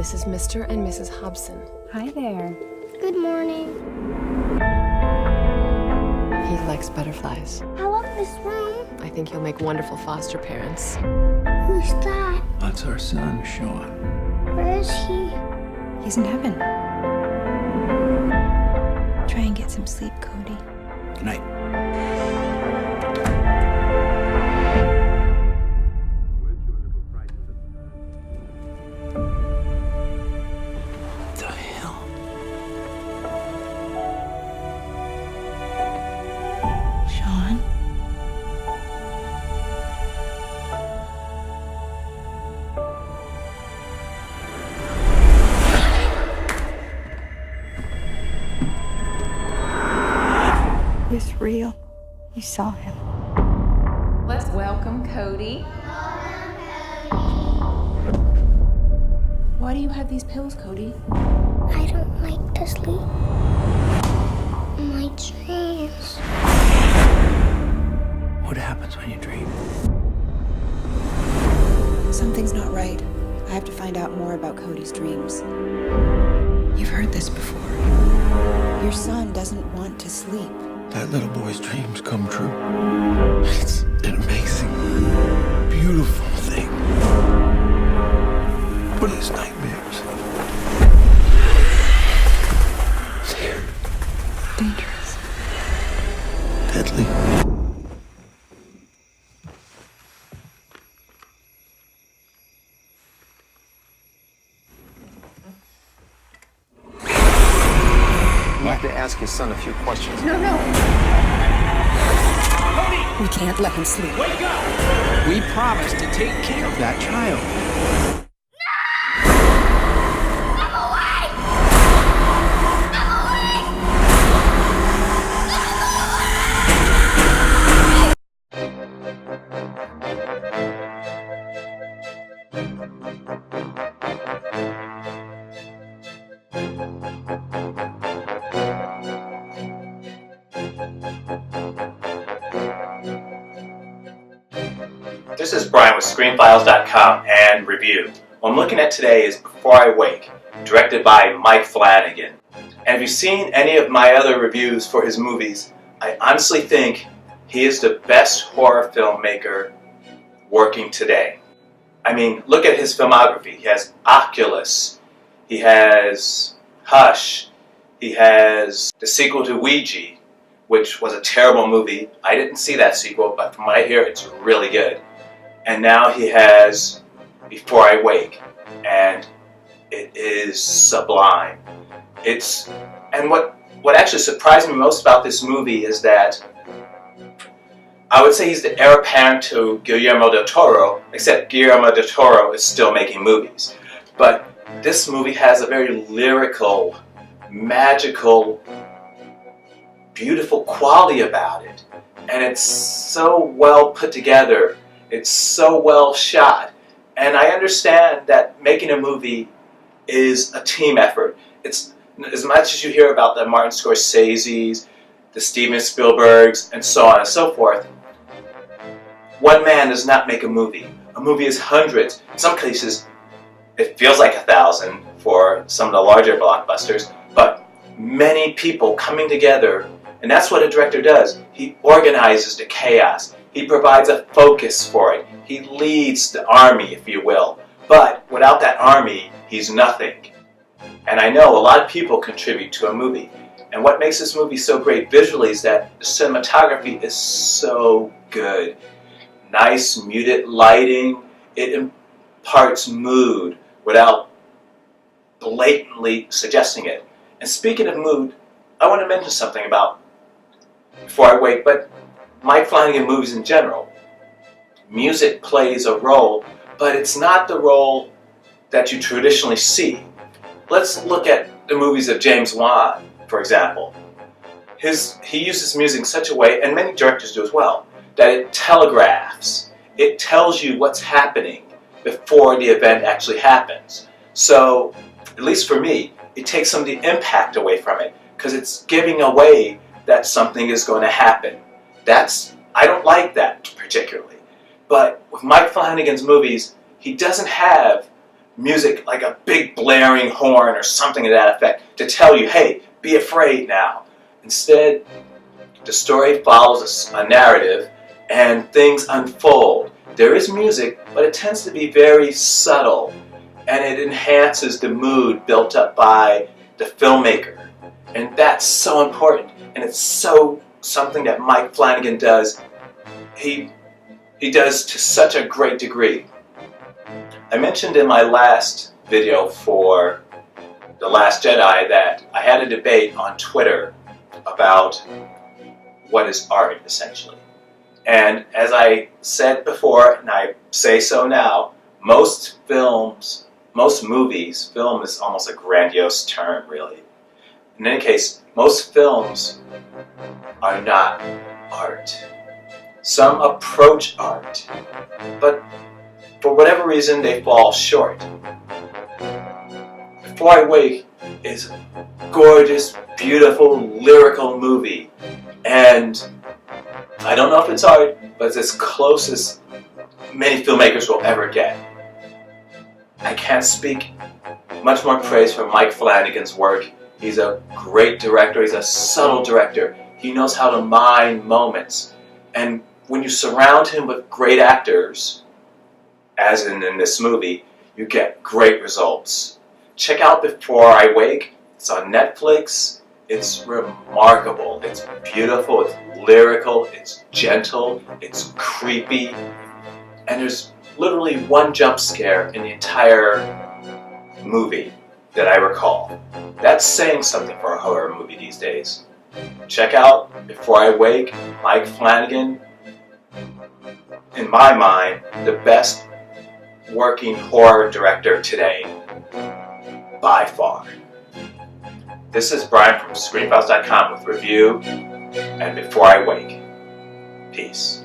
This is Mr. and Mrs. Hobson. Hi there. Good morning. He likes butterflies. I love this room. I think you'll make wonderful foster parents. Who's that? That's our son, Sean. Where is he? He's in heaven. Try and get some sleep, Cody. Good night. The hell? Sean? It's real. You saw him. Let's welcome Cody. Why do you have these pills, Cody? I don't like to sleep. My dreams. What happens when you dream? Something's not right. I have to find out more about Cody's dreams. You've heard this before. Your son doesn't want to sleep. That little boy's dreams come true. It's an amazing, beautiful thing. But his nightmares. They're Dangerous. deadly. You have to ask his son a few questions. We can't let him sleep. We promised to take care of that child. This is Brian with ScreenFiles.com and review. What I'm looking at today is Before I Wake, directed by Mike Flanagan. And if you've seen any of my other reviews for his movies, I honestly think he is the best horror filmmaker working today. I mean, look at his filmography. He has Oculus, he has Hush, he has the sequel to Ouija, which was a terrible movie. I didn't see that sequel, but from what I hear, it's really good. And now he has Before I Wake, and it is sublime. And what actually surprised me most about this movie is that I would say he's the heir apparent to Guillermo del Toro, except Guillermo del Toro is still making movies. But this movie has a very lyrical, magical, beautiful quality about it. And it's so well put together. It's so well shot. And I understand that making a movie is a team effort. It's as much as you hear about the Martin Scorsese's, the Steven Spielbergs, and so on and so forth. One man does not make a movie. A movie is hundreds. In some cases, it feels like 1,000 for some of the larger blockbusters, but many people coming together, and that's what a director does. He organizes the chaos. He provides a focus for it. He leads the army, if you will. But without that army, he's nothing. And I know a lot of people contribute to a movie. And what makes this movie so great visually is that the cinematography is so good. Nice muted lighting. It imparts mood without blatantly suggesting it. And speaking of mood, I want to mention something about Before I Wake, but Mike Flanagan movies in general. Music plays a role, but it's not the role that you traditionally see. Let's look at the movies of James Wan, for example. He uses music in such a way, and many directors do as well, that it telegraphs. It tells you what's happening before the event actually happens. So, at least for me, it takes some of the impact away from it, because it's giving away that something is going to happen. I don't like that particularly. But with Mike Flanagan's movies, he doesn't have music like a big blaring horn or something to that effect to tell you, hey, be afraid now. Instead, the story follows a narrative and things unfold. There is music, but it tends to be very subtle, and it enhances the mood built up by the filmmaker. And that's so important, and it's so something that Mike Flanagan does. He does to such a great degree. I mentioned in my last video for The Last Jedi that I had a debate on Twitter about what is art, essentially. And as I said before, and I say so now, most movies, film is almost a grandiose term, really. In any case, most films are not art. Some approach art, but for whatever reason they fall short. Before I Wake is a gorgeous, beautiful, lyrical movie, and I don't know if it's art, but it's as close as many filmmakers will ever get. I can't speak much more praise for Mike Flanagan's work. He's a great director, he's a subtle director. He knows how to mine moments. And when you surround him with great actors, as in this movie, you get great results. Check out Before I Wake. It's on Netflix. It's remarkable. It's beautiful. It's lyrical. It's gentle. It's creepy. And there's literally one jump scare in the entire movie that I recall. That's saying something for a horror movie these days. Check out Before I Wake. Mike Flanagan, in my mind, the best working horror director today, by far. This is Brian from ScreenFiles.com with review and Before I Wake. Peace.